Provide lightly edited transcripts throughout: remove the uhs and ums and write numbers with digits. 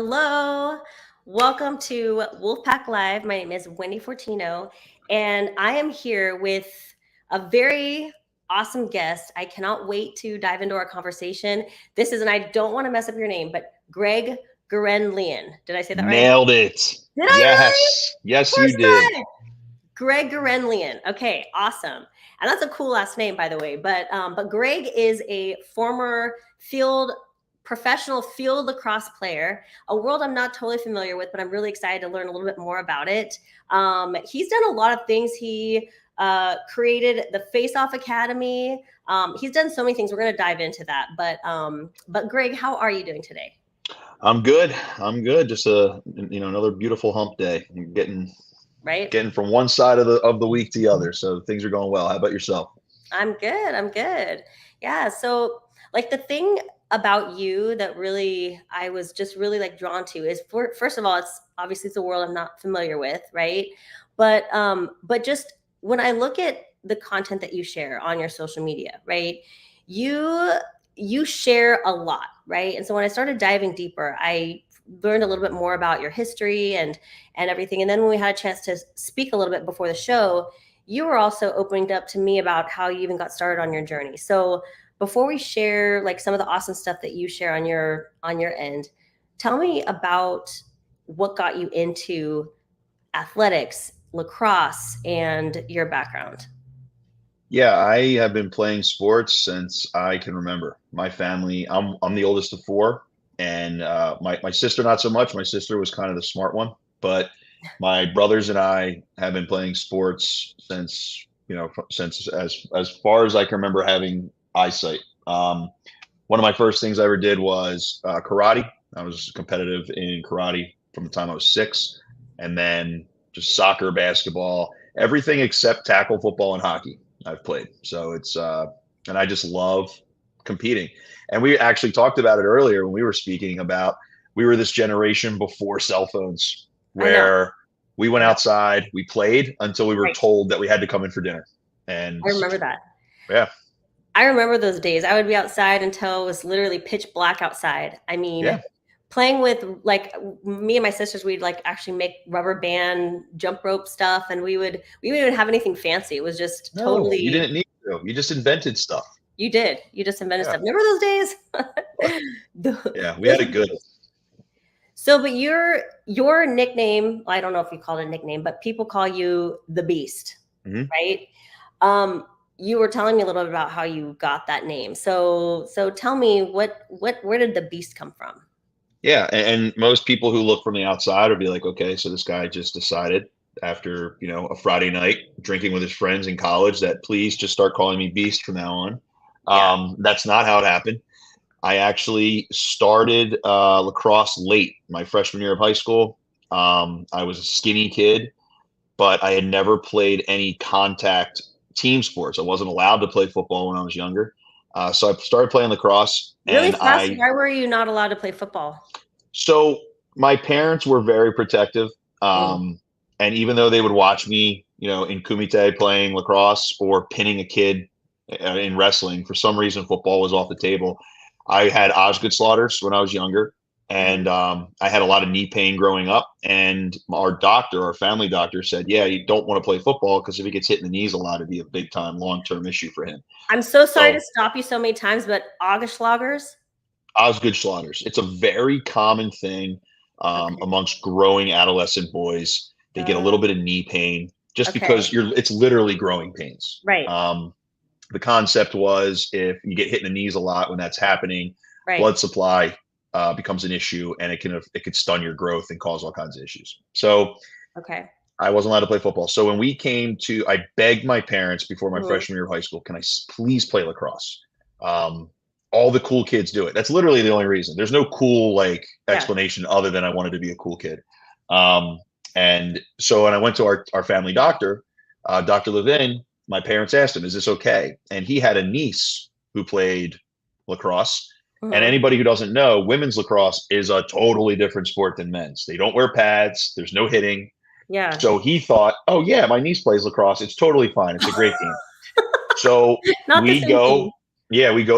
Hello, welcome to WOLFpak Live. My name is Wendy Fortino, and I am here with a very awesome guest. I cannot wait to dive into our conversation. This is, and I don't want to mess up your name, but Greg Gurenlian. Did I say that right? Nailed it. Did I Yes. really? Yes, you did. Greg Gurenlian. Okay, awesome. And that's a cool last name, by the way. But Greg is a former professional field lacrosse player, a world I'm not totally familiar with, but I'm really excited to learn a little bit more about it. He's done a lot of things. He created the Face-Off Academy. He's done so many things. We're going to dive into that. But Greg, how are you doing today? I'm good. Just another beautiful hump day. Getting from one side of the week to the other. So things are going well. How about yourself? I'm good. Yeah. So like the thing about you that really I was just really like drawn to is first of all, it's a world I'm not familiar with, right? But just when I look at the content that you share on your social media, right? You share a lot, right? And so when I started diving deeper, I learned a little bit more about your history and everything. And then when we had a chance to speak a little bit before the show, you were also opening up to me about how you even got started on your journey. So before we share like some of the awesome stuff that you share on your end, tell me about what got you into athletics, lacrosse, and your background. Yeah, I have been playing sports since I can remember. My family, I'm the oldest of four, and my sister not so much. My sister was kind of the smart one, but my brothers and I have been playing sports since as far as I can remember having eyesight. One of my first things I ever did was karate. I was competitive in karate from the time I was 6, and then just soccer, basketball, everything except tackle, football, and hockey I've played. So it's and I just love competing. And we actually talked about it earlier when we were speaking about we were this generation before cell phones where we went outside, we played until we were told that we had to come in for dinner. And I remember that. Yeah. I remember those days. I would be outside until it was literally pitch black outside. I mean, playing with like me and my sisters, we'd like actually make rubber band jump rope stuff, and we wouldn't even have anything fancy. It was just totally. You didn't need to. You just invented stuff. You did. You just invented stuff. Remember those days? Yeah, we had it good. So, but your nickname, I don't know if you call it a nickname, but people call you the Beast, right? You were telling me a little bit about how you got that name. So tell me where did the Beast come from? Yeah, and most people who look from the outside would be like, okay, so this guy just decided after a Friday night drinking with his friends in college that please just start calling me Beast from now on. That's not how it happened. I actually started lacrosse late, my freshman year of high school. I was a skinny kid, but I had never played any contact team sports. I wasn't allowed to play football when I was younger. So I started playing lacrosse. Really fast. Why were you not allowed to play football? So my parents were very protective. And even though they would watch me, in kumite playing lacrosse or pinning a kid in wrestling, for some reason, football was off the table. I had Osgood-Slaughters when I was younger. And I had a lot of knee pain growing up. And our family doctor said, yeah, you don't want to play football because if he gets hit in the knees a lot, it'd be a big time, long-term issue for him. I'm so sorry to stop you so many times, but Osgood-Slaughters? Osgood-Slaughters. It's a very common thing amongst growing adolescent boys. They get a little bit of knee pain just because it's literally growing pains. Right. The concept was if you get hit in the knees a lot when that's happening, blood supply becomes an issue, and it could stun your growth and cause all kinds of issues. So I wasn't allowed to play football. So when I begged my parents before my freshman year of high school, can I please play lacrosse? All the cool kids do it. That's literally the only reason. There's no cool explanation other than I wanted to be a cool kid. And so when I went to our family doctor, Dr. Levin, my parents asked him, is this okay? And he had a niece who played lacrosse. And anybody who doesn't know, women's lacrosse is a totally different sport than men's. They don't wear pads. There's no hitting. Yeah. So he thought, oh yeah, my niece plays lacrosse. It's totally fine. It's a great game. So we go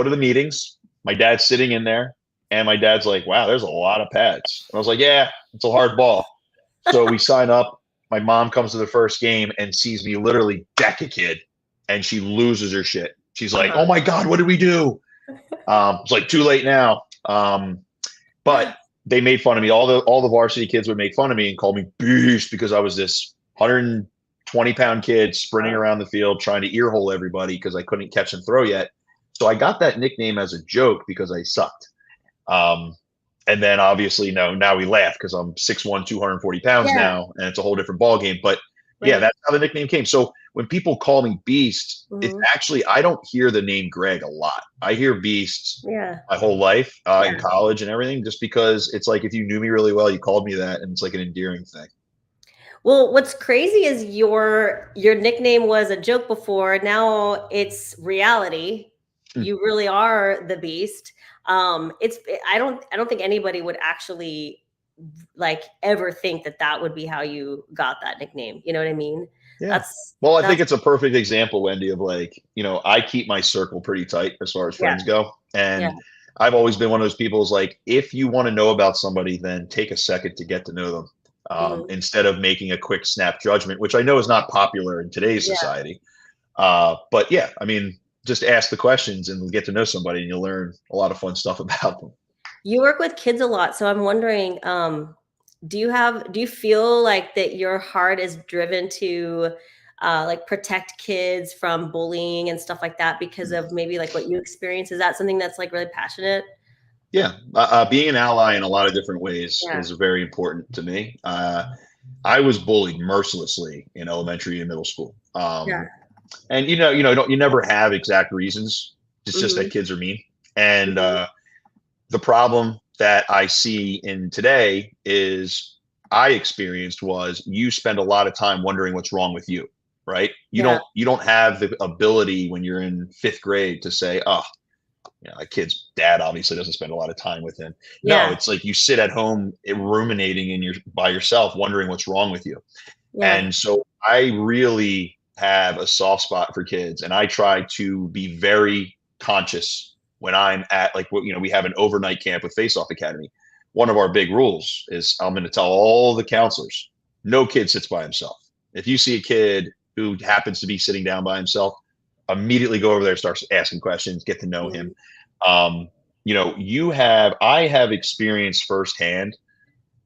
to the meetings. My dad's sitting in there. And my dad's like, wow, there's a lot of pads. And I was like, yeah, it's a hard ball. So we sign up. My mom comes to the first game and sees me literally deck a kid, and she loses her shit. She's like, Uh-huh. oh my God, what did we do? It's like too late now. But they made fun of me. All the varsity kids would make fun of me and call me beast because I was this 120-pound kid sprinting around the field trying to earhole everybody because I couldn't catch and throw yet. So I got that nickname as a joke because I sucked. And then obviously, now we laugh because I'm 6'1", 240 pounds Yeah. now, and it's a whole different ball game. But yeah, Right. that's how the nickname came. So when people call me Beast, it's Hmm. actually, I don't hear the name Greg a lot. I hear Beast Yeah. my whole life in Yeah. college and everything, just because it's like if you knew me really well, you called me that, and it's like an endearing thing. Well, what's crazy is your nickname was a joke before. Now it's reality. Hmm. You really are the beast. It's I don't think anybody would actually like ever think that that would be how you got that nickname. You know what I mean? Yeah. That's Well, I think that's it's a perfect example, Wendy, of like, I keep my circle pretty tight as far as yeah, friends go. yeah. And I've always been one of those people who's like, if you want to know about somebody, then take a second to get to know them, Mhm. instead of making a quick snap judgment, which I know is not popular in today's Yeah. society. But yeah, I mean, just ask the questions and get to know somebody, and you'll learn a lot of fun stuff about them. You work with kids a lot, so I'm wondering, do you feel like that your heart is driven to like protect kids from bullying and stuff like that because of maybe like what you experience? Is that something that's like really passionate? Yeah, being an ally in a lot of different ways Yeah. is very important to me. I was bullied mercilessly in elementary and middle school. Yeah. And you never have exact reasons. It's just that Mhm. kids are mean. And Mhm. the problem that I see in today is I experienced was you spend a lot of time wondering what's wrong with you, right? You Yeah. don't you don't have the ability when you're in fifth grade to say, oh, a kid's dad obviously doesn't spend a lot of time with him. No, Yeah. it's like you sit at home ruminating in your by yourself, wondering what's wrong with you. Yeah. And so I really have a soft spot for kids, and I try to be very conscious when I'm at like we have an overnight camp with Face Off Academy. One of our big rules is I'm going to tell all the counselors, no kid sits by himself. If you see a kid who happens to be sitting down by himself, immediately go over there, start asking questions, get to know him. Mhm. Um, I have experienced firsthand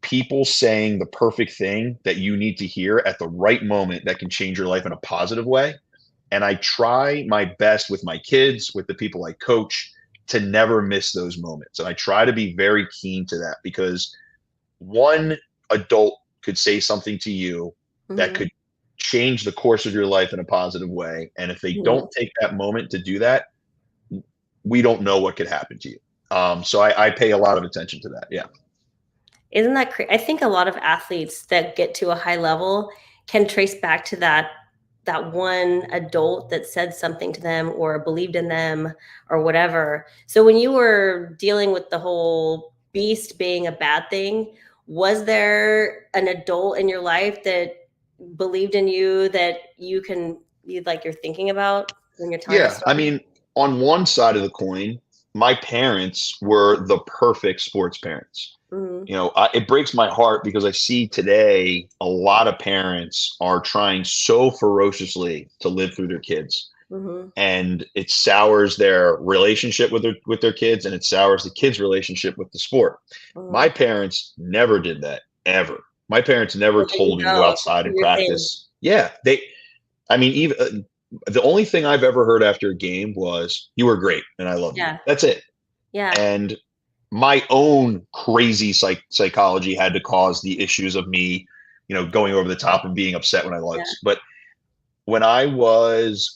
people saying the perfect thing that you need to hear at the right moment that can change your life in a positive way. And I try my best with my kids, with the people I coach, to never miss those moments. And I try to be very keen to that because one adult could say something to you that Mhm. could change the course of your life in a positive way. And if they Mhm. don't take that moment to do that, we don't know what could happen to you. So I pay a lot of attention to that. Yeah. Isn't that I think a lot of athletes that get to a high level can trace back to that one adult that said something to them or believed in them or whatever. So when you were dealing with the whole beast being a bad thing, was there an adult in your life that believed in you that you like you're thinking about when you're telling this Yeah, I story? mean, on one side of the coin, my parents were the perfect sports parents. Mhm. It breaks my heart because I see today a lot of parents are trying so ferociously to live through their kids, Mhm. and it sours their relationship with their kids, and it sours the kids' relationship with the sport. My Mhm. parents never did that ever. My parents never Like, there you told me to go go. outside Do and your thing. practice. Yeah, I mean, even the only thing I've ever heard after a game was "You were great and I love you." Yeah. That's it. Yeah. And my own crazy psychology had to cause the issues of me, going over the top and being upset when I Yeah. lost. But when I was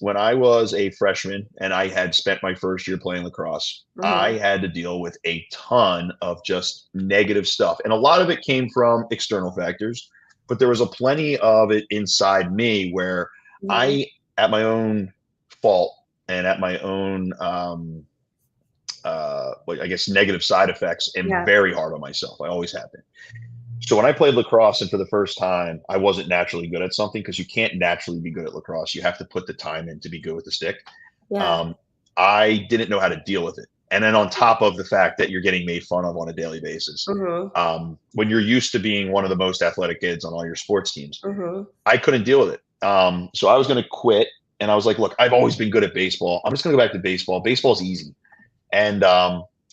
a freshman and I had spent my first year playing lacrosse, I Mhm. had to deal with a ton of just negative stuff, and a lot of it came from external factors, but there was a plenty of it inside me where Mhm. I, at my own fault and at my own, I guess, negative side effects, am Yeah. very hard on myself. I always have been. So when I played lacrosse and for the first time, I wasn't naturally good at something because you can't naturally be good at lacrosse. You have to put the time in to be good with the stick. Yeah. Um, I didn't know how to deal with it. And then on top of the fact that you're getting made fun of on a daily basis, Mhm. when you're used to being one of the most athletic kids on all your sports teams, Mhm. I couldn't deal with it. So I was going to quit, and I was like, look, I've always been good at baseball. I'm just going to go back to baseball. Baseball's easy. And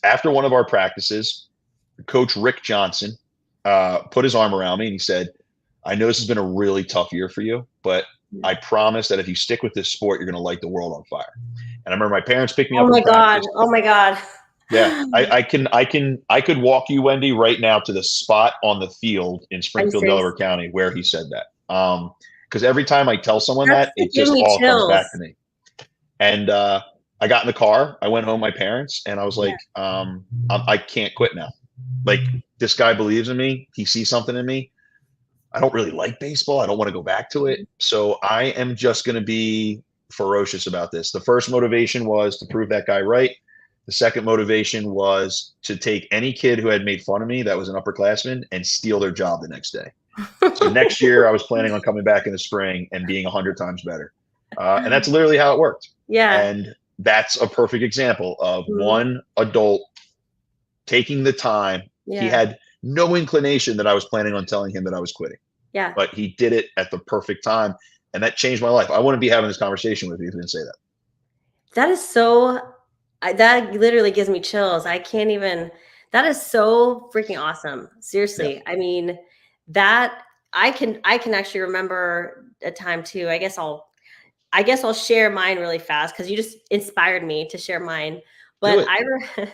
after one of our practices, Coach Rick Johnson put his arm around me and he said, I know this has been a really tough year for you, but I promise that if you stick with this sport, you're going to light the world on fire. And I remember my parents picked me Oh up from my God. practice. Oh my God. Yeah, I could walk you, Wendy, right now to the spot on the field in Are you Springfield, serious? Delaware County, where he said that. Because every time I tell someone That's that, it giving just me all comes chills. back to me. And I got in the car, I went home with my parents, and I was Yeah. like, I can't quit now. Like, this guy believes in me. He sees something in me. I don't really like baseball. I don't want to go back to it. So I am just going to be ferocious about this. The first motivation was to prove that guy right. The second motivation was to take any kid who had made fun of me that was an upperclassman and steal their job the next day. So next year, I was planning on coming back in the spring and being 100 times better. And that's literally how it worked. Yeah. And that's a perfect example of Mhm. one adult taking the time. He Yeah. had no inclination that I was planning on telling him that I was quitting, Yeah. but he did it at the perfect time. And that changed my life. I wouldn't be having this conversation with you if you didn't say that. That is so that literally gives me chills. I can't even that is so freaking awesome. Yeah. Seriously. I mean, that I can actually remember a time too. I guess I'll share mine really fast because you just inspired me to share mine. Do But it.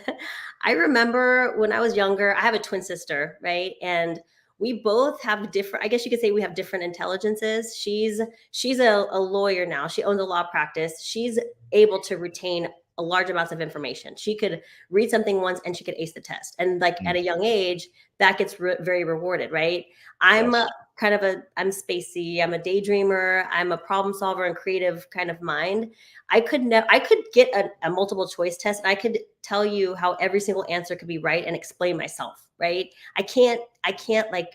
I remember when I was younger, I have a twin sister, right? And we both have different, I guess you could say we have different intelligences. She's a lawyer now. She owns a law practice. She's able to retain a large amounts of information. She could read something once and she could ace the test. And like at Mm. a young age, that gets very rewarded, right? I'm Yes. I'm spacey, I'm a daydreamer, I'm a problem solver and creative kind of mind. I could get a multiple choice test and I could tell you how every single answer could be right and explain myself, right? I can't like,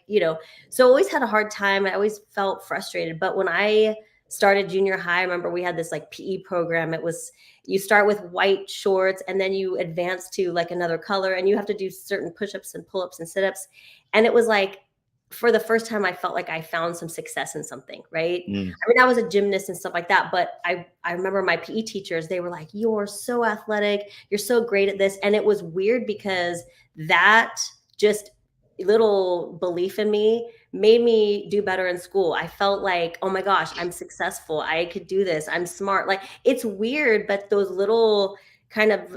so I always had a hard time. I always felt frustrated. But when I started junior high, I remember we had this like PE program. It was you start with white shorts and then you advance to like another color and you have to do certain push-ups and pull-ups and sit-ups. And it was like for the first time, I felt like I found some success in something, right? Mm. I mean, I was a gymnast and stuff like that, but I remember my PE teachers, they were like, "You're so athletic, you're so great at this." And it was weird because that just little belief in me made me do better in school. I felt like, "Oh my gosh, I'm successful. I could do this. I'm smart." Like it's weird, but those little kind of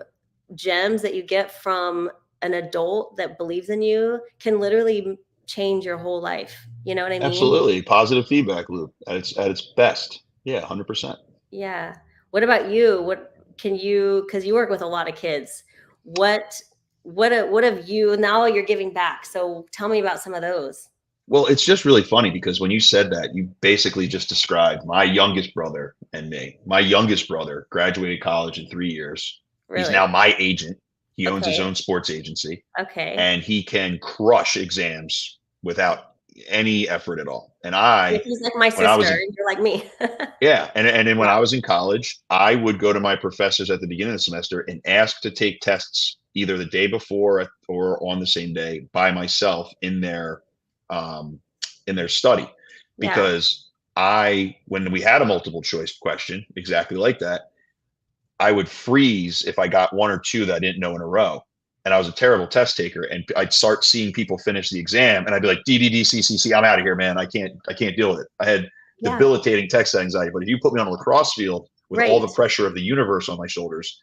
gems that you get from an adult that believes in you can literally change your whole life. You know what I mean? Absolutely. Positive feedback loop at its best. Yeah, 100%. Yeah. What about you? What can you because you work with a lot of kids. What what have you now you're giving back. So tell me about some of those. Well, it's just really funny because when you said that, you basically just described my youngest brother and me. My youngest brother graduated college in 3 years. He's now Really? my agent. He owns his Okay. own sports agency Okay. and he can crush exams without any effort at all. And So I, he's like my when I sister was and you're like me. yeah, and then when Yeah. I was in college, I would go to my professors at the beginning of the semester and ask to take tests either the day before or on the same day by myself um, in their study, Yeah. because I when we had a multiple choice question exactly like that, I would freeze if I got one or two that I didn't know in a row. And I was a terrible test taker. And I'd start seeing people finish the exam and I'd be like, DDDCCC, I'm out of here, man. I can't deal with it. I had Yeah. debilitating text anxiety. But if you put me on a lacrosse field with all the Right. pressure of the universe on my shoulders,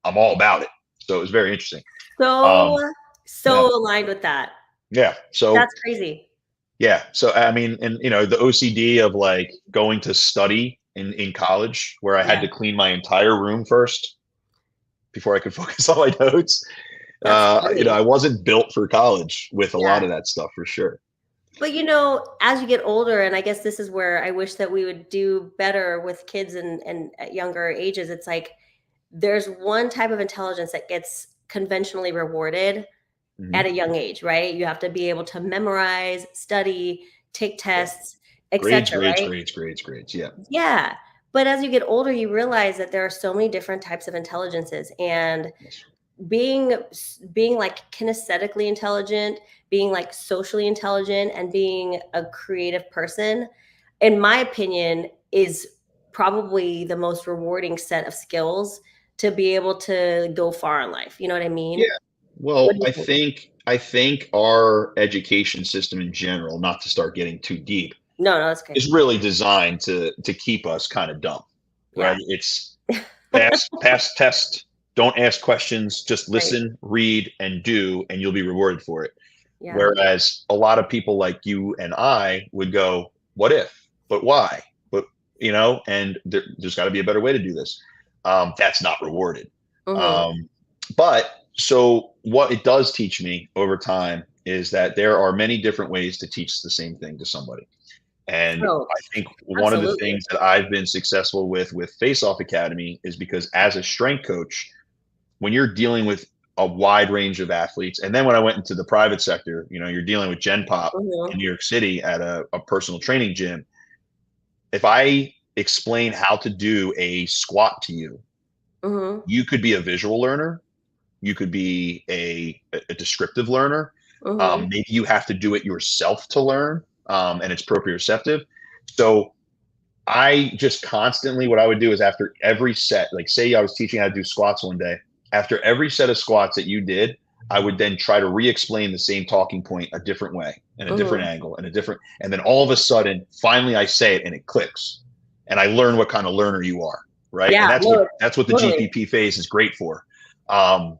I'm all about it. So it was very interesting. So Um, so yeah. aligned with that. Yeah. So That's crazy. yeah. So I mean, and the OCD of like going to study in college where I had Yeah. to clean my entire room first before I could focus on my notes. That's funny. I wasn't built for college with a lot Yeah. of that stuff for sure. But as you get older, and I guess this is where I wish that we would do better with kids and at younger ages, it's like there's one type of intelligence that gets conventionally rewarded Hmm. at a young age, right? You have to be able to memorize, study, take Yeah. tests, Grades, etc., grades, right? grades, grades, grades. Yeah. Yeah. But as you get older, you realize that there are so many different types of intelligences. And Yes. being like kinesthetically intelligent, being like socially intelligent, and being a creative person, in my opinion, is probably the most rewarding set of skills to be able to go far in life. You know what I Yeah. mean? What Well, do you think? I think our education system in general, not to start getting too deep, No, no, that's okay. is really designed to keep us kind of dumb, Yeah. right? It's pass test, don't ask questions, just Right. listen, read, and do, and you'll be rewarded for it. Yeah. Whereas a lot of people like you and I would go, what if? But why? But and there's got to be a better way to do this. That's not rewarded. Hmm. Um, but so what it does teach me over time is that there are many different ways to teach the same thing to somebody. And Oh, I think one of the absolutely. things that I've been successful with Face Off Academy is because as a strength coach, when you're dealing with a wide range of athletes, and then when I went into the private sector, you're dealing with Gen Pop in Hmm. New York City at a personal training gym. If I explain how to do a squat to you, Hmm. you could be a visual learner, you could be a descriptive learner. Hmm. Maybe you have to do it yourself to learn, and it's proprioceptive. So I just constantly, what I would do is after every set, like say I was teaching how to do squats one day, after every set of squats that you did, I would then try to re-explain the same talking point a different way and a different Hmm. angle and then all of a sudden, finally I say it and it clicks. And I learn what kind of learner you are. Right. And Yeah. No, that's what the totally. GPP phase is great for. Um,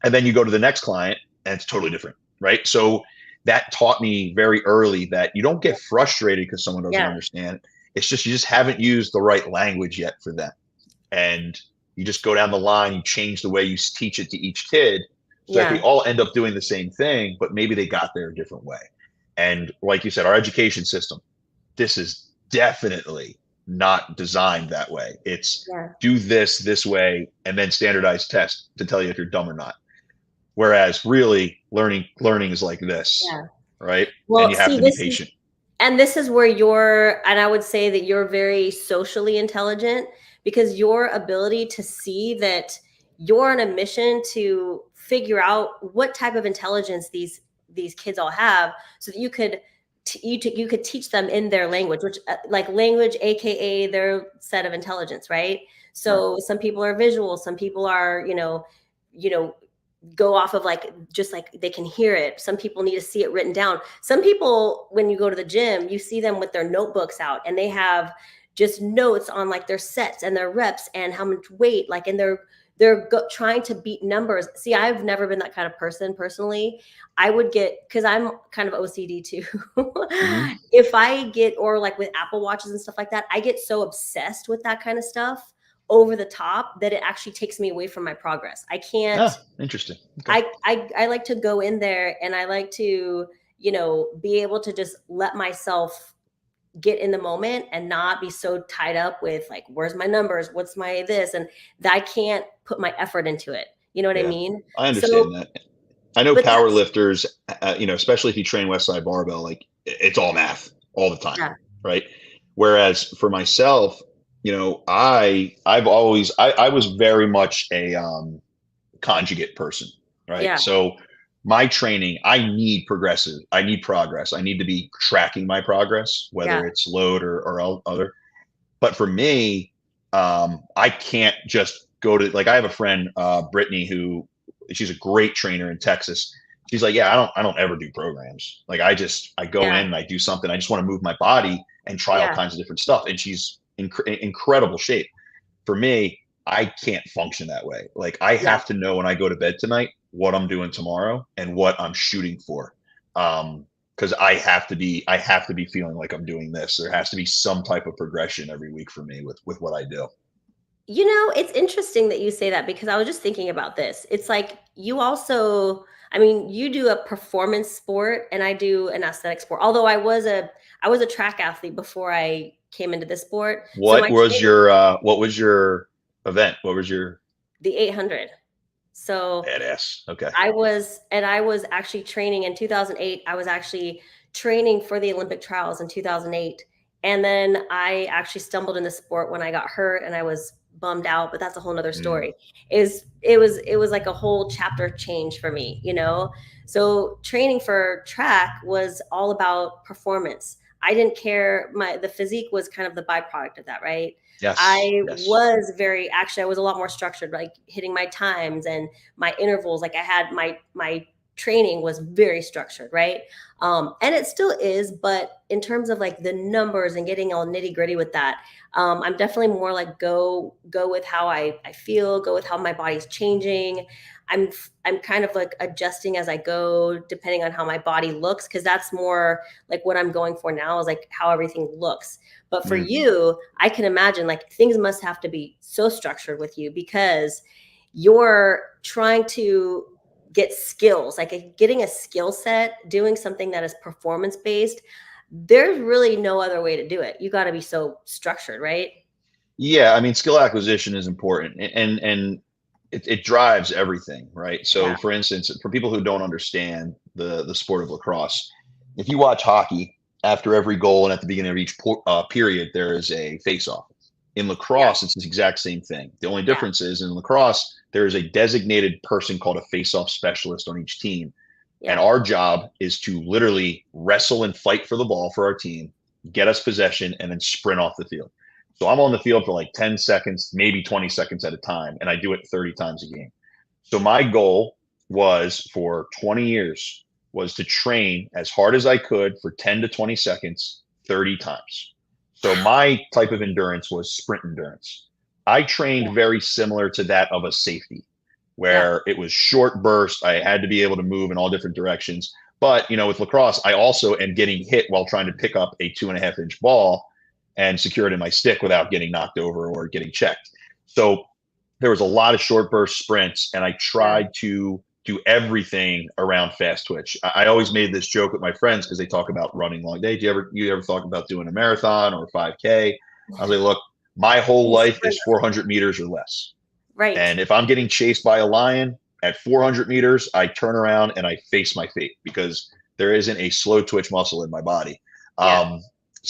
and then you go to the next client and it's totally different. Right. So that taught me very early that you don't get frustrated because someone doesn't Yeah. understand. It's just you just haven't used the right language yet for them. And you just go down the line, you change the way you teach it to each kid so that they Yeah. all end up doing the same thing, but maybe they got there a different way. And like you said, our education system, this is definitely not designed that way. It's Yeah. do this way and then standardized test to tell you if you're dumb or not. Whereas really learning is like this, Yeah. right? And Well, you have see, to be patient. this is where and I would say that you're very socially intelligent, because your ability to see that you're on a mission to figure out what type of intelligence these kids all have, so that you could teach them in their language, which like language, aka their set of intelligence, right? Right. So some people are visual, some people are you know go off of like just like they can hear it. Some people need to see it written down. Some people, when you go to the gym, you see them with their notebooks out and they have just notes on like their sets and their reps and how much weight, like, and trying to beat numbers. See, I've never been that kind of person personally. I would get, because I'm kind of OCD too. Mm-hmm. If I get, or like with Apple Watches and stuff like that, I get so obsessed with that kind of stuff over the top that it actually takes me away from my progress. I can't. Ah, interesting. Okay. I like to go in there and I like to, be able to just let myself get in the moment and not be so tied up with like, where's my numbers? What's my this? And that I can't put my effort into it. You know what I Yeah, mean? I understand So, that. I know but power that's, lifters, especially if you train Westside Barbell, like it's all math all the time, yeah, right? Whereas for myself, I was very much a conjugate person, right? yeah, So my training, I need progress. I need to be tracking my progress, yeah, whether it's load or other. But for me, I can't just go to like I have a friend, Brittany, who she's a great trainer in Texas. She's like, yeah, I don't ever do programs. Like I go in yeah, and I do something. I just want to move my body and try all yeah, kinds of different stuff. And she's in incredible shape. For me, I can't function that way. Like I yeah. have to know when I go to bed tonight what I'm doing tomorrow and what I'm shooting for. Because I have to be feeling like I'm doing this. There has to be some type of progression every week for me with what I do. It's interesting that you say that, because I was just thinking about this. It's like you also, I mean, you do a performance sport and I do an aesthetic sport. Although I was a track athlete before I came into this sport. So What was your event? What was your the 800. So badass? Okay. I was actually training in 2008. I was actually training for the Olympic trials in 2008. And then I actually stumbled in the sport when I got hurt and I was bummed out, but that's a whole nother Mm. story. It was like a whole chapter change for me, you know? So training for track was all about performance. I didn't care. The physique was kind of the byproduct of that, right? Yes. I Yes. was very, actually, I was a lot more structured, like hitting my times and my intervals. Like I had my training was very structured, right? And it still is, but in terms of like the numbers and getting all nitty gritty with that, I'm definitely more like go with how I feel, go with how my body's changing. I'm kind of like adjusting as I go, depending on how my body looks, because that's more like what I'm going for now is like how everything looks. But for Mm. you, I can imagine like things must have to be so structured with you because you're trying to get skills, like getting a skill set, doing something that is performance based. There's really no other way to do it. You got to be so structured, right? Yeah, I mean, skill acquisition is important, and it drives everything, right? So, Yeah. for instance, for people who don't understand the sport of lacrosse, if you watch hockey, after every goal and at the beginning of each period, there is a face-off. In Yeah. lacrosse, it's the exact same thing. The only Yeah. difference is in lacrosse, there is a designated person called a face-off specialist on each team, and Yeah. our job is to literally wrestle and fight for the ball for our team, get us possession, and then sprint off the field. So I'm on the field for like 10 seconds, maybe 20 seconds at a time, and I do it 30 times a game. So my goal was for 20 years was to train as hard as I could for 10 to 20 seconds 30 times. So my type of endurance was sprint endurance. I Yeah. trained very similar to that of a safety, Yeah. where it was short burst. I had to be able to move in all different directions. But with lacrosse, I also am getting hit while trying to pick up a 2.5-inch ball and secure it in my stick without getting knocked over or getting checked. So there was a lot of short burst sprints, and I Yeah. tried to do everything around fast twitch. I always made this joke with my friends because they talk about running long day. Do you ever thought about doing a marathon or a 5K? I was like, look, my whole Being a life is sprinter. 400 meters or less. Right. And if I'm getting chased by a lion at 400 meters, I turn around and I face my fate because there isn't a slow twitch muscle in my body. Yeah. Um,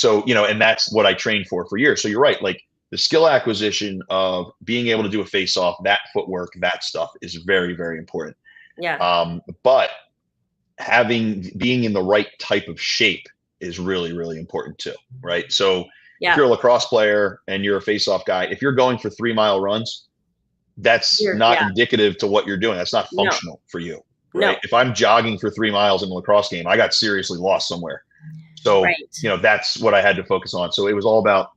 and that's what I trained for years. So you're right. Like the skill acquisition of being able to do a face off, that footwork, that stuff is very, very important. Yeah. But being in the right type of shape is really, really important too. Right. So if Yeah. you're a lacrosse player and you're a face off guy, if you're going for 3 mile runs, that's not Yeah. indicative to what you're doing. That's not No. functional for you, right? No. If I'm jogging for 3 miles in a lacrosse game, I got seriously lost somewhere. So, Right. that's what I had to focus on. So it was all about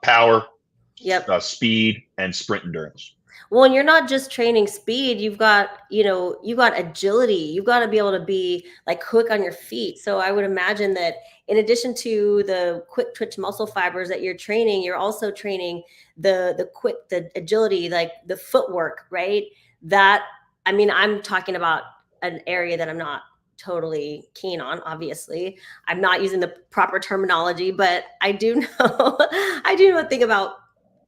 power, Yep. speed, and sprint endurance. Well, and you're not just training speed, you got agility. You've got to be able to be like quick on your feet. So I would imagine that in addition to the quick twitch muscle fibers that you're training, you're also training the agility, like the footwork, right? That I mean, I'm talking about an area that I'm not totally keen on, obviously. I'm not using the proper terminology, but I do know I do know a thing about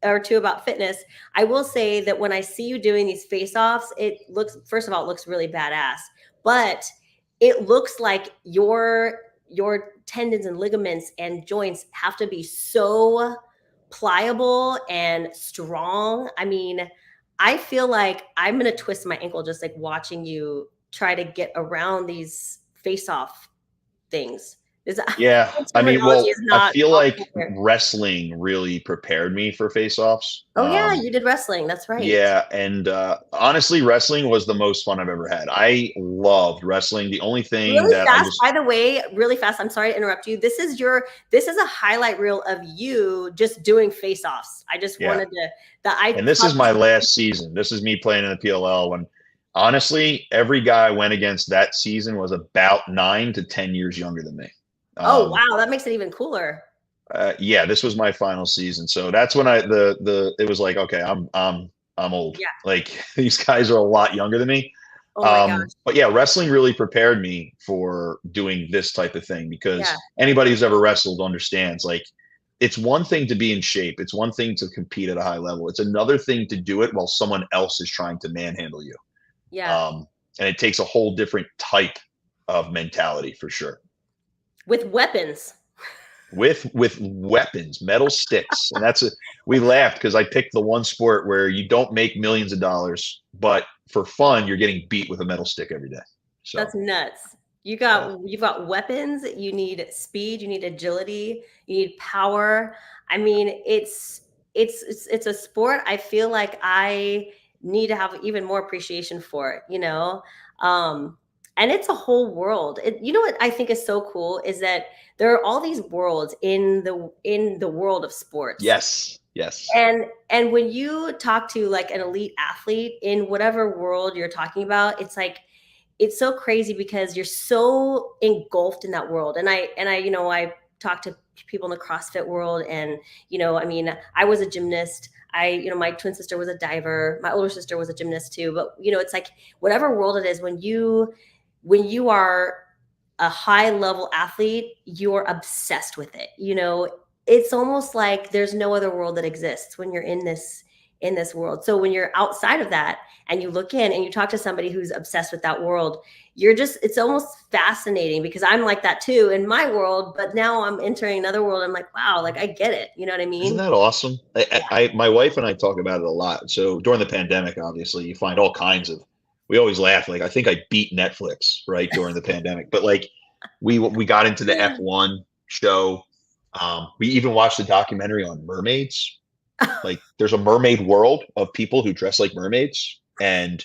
or two about fitness. I will say that when I see you doing these face offs, it looks, first of all, it looks really badass, but it looks like your tendons and ligaments and joints have to be so pliable and strong. I mean, I feel like I'm gonna twist my ankle just like watching you try to get around these face off things. Is Yeah, I mean, terminology well, is I not feel like awesome. wrestling really prepared me for face-offs. Oh yeah, you did wrestling. That's right. Yeah, and honestly, wrestling was the most fun I've ever had. I loved wrestling. The only thing Really that I fast, just by the way, really fast. I'm sorry to interrupt you. This is a highlight reel of you just doing face-offs. I just yeah, wanted to that I and this thought is my last season. This is me playing in the PLL when honestly, every guy I went against that season was about 9 to 10 years younger than me. oh Um, wow, that makes it even cooler. yeah, this was my final season, so that's when it was like, okay, I'm old. Yeah. Like these guys are a lot younger than me. Oh my gosh. But yeah, wrestling really prepared me for doing this type of thing Yeah. because anybody who's ever wrestled understands like it's one thing to be in shape, it's one thing to compete at a high level. It's another thing to do it while someone else is trying to manhandle you. Yeah. And it takes a whole different type of mentality for sure. With weapons. with weapons, metal sticks. And we laughed because I picked the one sport where you don't make millions of dollars, but for fun, you're getting beat with a metal stick every day. So That's nuts. yeah. You've got weapons, you need speed, you need agility, you need power. I mean, it's a sport I feel like I need to have even more appreciation for it, you know? Um, and it's a whole world. You know what I think is so cool is that there are all these worlds in the world of sports. Yes. Yes. And when you talk to like an elite athlete in whatever world you're talking about, it's like it's so crazy because you're so engulfed in that world. And I I talk to people in the CrossFit world, and I mean, I was a gymnast. My twin sister was a diver. My older sister was a gymnast too. But it's like whatever world it is, when you are a high level athlete, you're obsessed with it. It's almost like there's no other world that exists when you're in this world. So when you're outside of that and you look in and you talk to somebody who's obsessed with that world, it's almost fascinating, because I'm like that too in my world, but now I'm entering another world. I'm like, wow, like I get it. You know what I Isn't mean? that awesome? Yeah. My wife and I talk about it a lot. So during the pandemic, obviously, you find all kinds of. We always laugh. Like I think I beat Netflix right during the pandemic, but like we got into the F1 show. We even watched a documentary on mermaids. Like there's a mermaid world of people who dress like mermaids, and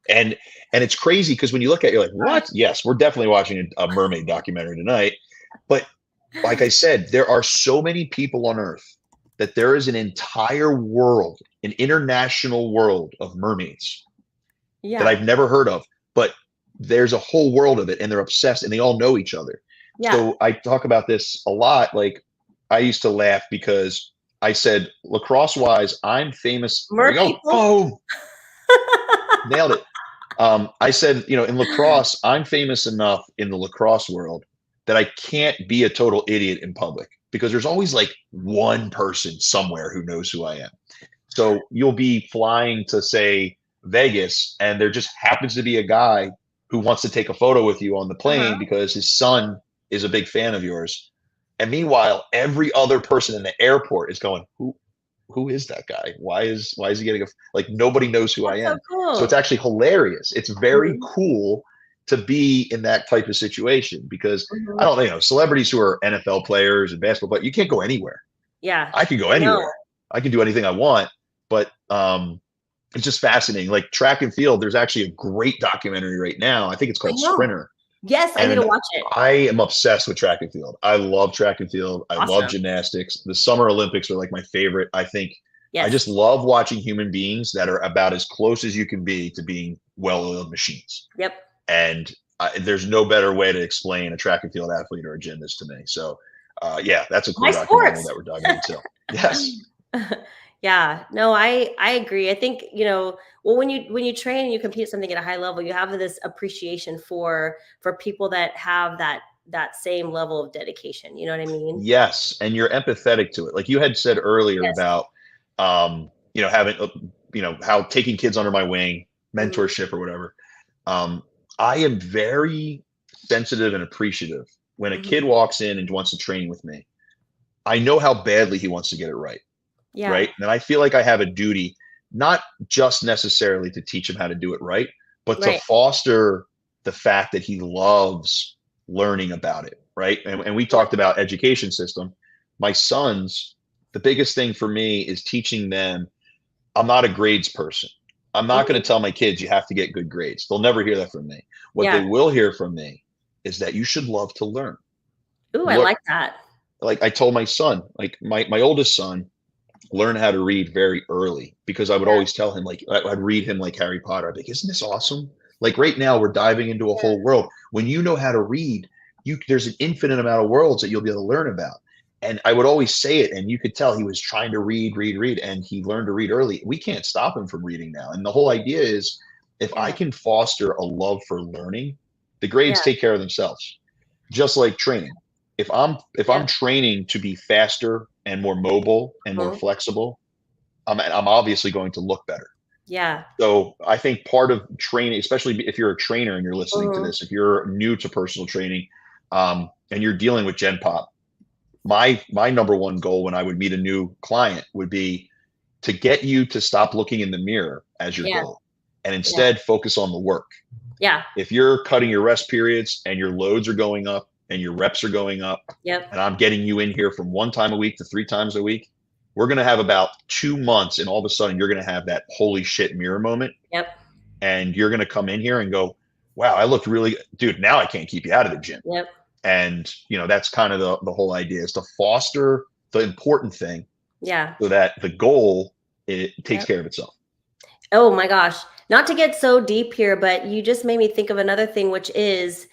it's crazy because when you look at it, you're like, what? Yes, we're definitely watching a mermaid documentary tonight. But like I said, there are so many people on Earth that there is an entire world, an international world of mermaids that Yeah. I've never heard of. But there's a whole world of it, and they're obsessed, and they all know each other. Yeah. So I talk about this a lot. Like I used to laugh because I said, lacrosse wise, I'm famous. There we Mer go. people. Oh, nailed it. I said, in lacrosse, I'm famous enough in the lacrosse world that I can't be a total idiot in public, because there's always like one person somewhere who knows who I am. So you'll be flying to, say, Vegas, and there just happens to be a guy who wants to take a photo with you on the plane Uh-huh. because his son is a big fan of yours. And meanwhile, every other person in the airport is going, who is that guy? Why is he getting like nobody knows who I That's so am? So it's cool. actually hilarious. It's very Mhm. cool to be in that type of situation, because I Mhm. don't celebrities who are NFL players and basketball players, you can't go anywhere. Yeah. I can go No. anywhere. I can do anything I want, but it's just fascinating. Like track and field, there's actually a great documentary right now. I think it's I called know. Sprinter, Yes, I need to and watch it. I am obsessed with track and field. I love track and field. I love Awesome. gymnastics. The Summer Olympics are like my favorite. I think I Yes. just love watching human beings that are about as close as you can be to being well-oiled machines. Yep. And there's no better way to explain a track and field athlete or a gymnast to me. So, yeah, that's a cool My documentary sports. that we're diving into. Yes. Yeah, no, I agree. I think, well, when you train and you compete at something at a high level, you have this appreciation for people that have that same level of dedication. You know what I mean? Yes, and you're empathetic to it. Like you had said earlier Yes. about, having, how taking kids under my wing, Mhm. mentorship or whatever. Um, I am very sensitive and appreciative when a kid Mhm. walks in and wants to train with me. I know how badly he wants to get it right, Yeah. right? And I feel like I have a duty, not just necessarily to teach him how to do it right, but to Right. foster the fact that he loves learning about it, right? And we Yep. talked about education system. My sons, the biggest thing for me is teaching them I'm not a grades person. I'm not going Mhm. to tell my kids you have to get good grades. They'll never hear that from me. What they Yeah. will hear from me is that you should love to learn. Ooh, I Look, like that. like I told my son, like my oldest son, learn how to read very early, because I would Yeah. always tell him, like I'd read him like Harry Potter. I'd be like, isn't this awesome? Like right now we're diving into a Yeah. whole world. When you know how to read, there's an infinite amount of worlds that you'll be able to learn about. And I would always say it, and you could tell he was trying to read, and he learned to read early. We can't stop him from reading now. And the whole idea is, if I Yeah. can foster a love for learning, the Yeah. grades take care of themselves. Just like training. If I'm Yep. training to be faster and more mobile and more Mhm. flexible, I'm obviously going to look better. Yeah. So I think part of training, especially if you're a trainer and you're listening to Mhm. this, if you're new to personal training, and you're dealing with Gen Pop, my number one goal when I would meet a new client would be to get you to stop looking in the mirror as your Yeah. goal and Yeah. instead focus on the work. Yeah. If you're cutting your rest periods and your loads are going up and your reps are going up, Yep. and I'm getting you in here from 1 time a week to 3 times a week, we're going to have about 2 months, and all of a sudden you're going to have that holy shit mirror moment. Yep. And you're going to come in here and go, wow, I looked really, dude, now I can't keep you out of the gym. Yep. And, that's kind of the whole idea, is to foster the important thing. Yeah. So that the goal, it takes care of itself. Oh my gosh. Not to get so deep here, but you just made me think of another thing, which is,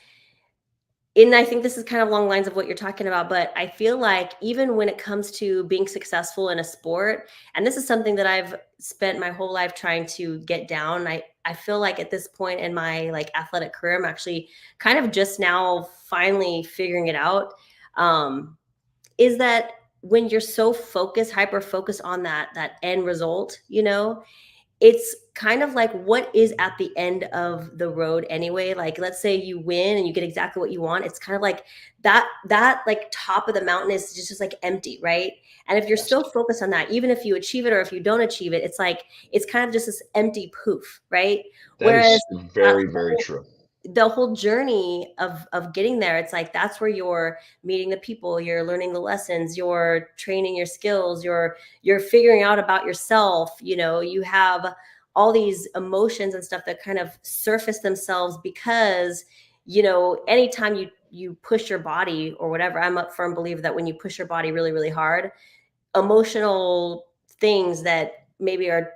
and I think this is kind of along the lines of what you're talking about, but I feel like even when it comes to being successful in a sport, and this is something that I've spent my whole life trying to get down. I feel like at this point in my like athletic career, I'm actually kind of just now finally figuring it out. Is that when you're so focused, hyper focused on that end result, it's kind of like what is at the end of the road anyway. Like, let's say you win and you get exactly what you want. It's kind of like that like top of the mountain is just like empty, right? And if you're still focused on that, even if you achieve it or if you don't achieve it, it's like it's kind of just this empty poof, right? That Whereas is very, very true. the whole journey of getting there, it's like that's where you're meeting the people, you're learning the lessons, you're training your skills, you're figuring out about yourself. You have all these emotions and stuff that kind of surface themselves because anytime you push your body or whatever, I'm a firm believer that when you push your body really, really hard, emotional things that maybe are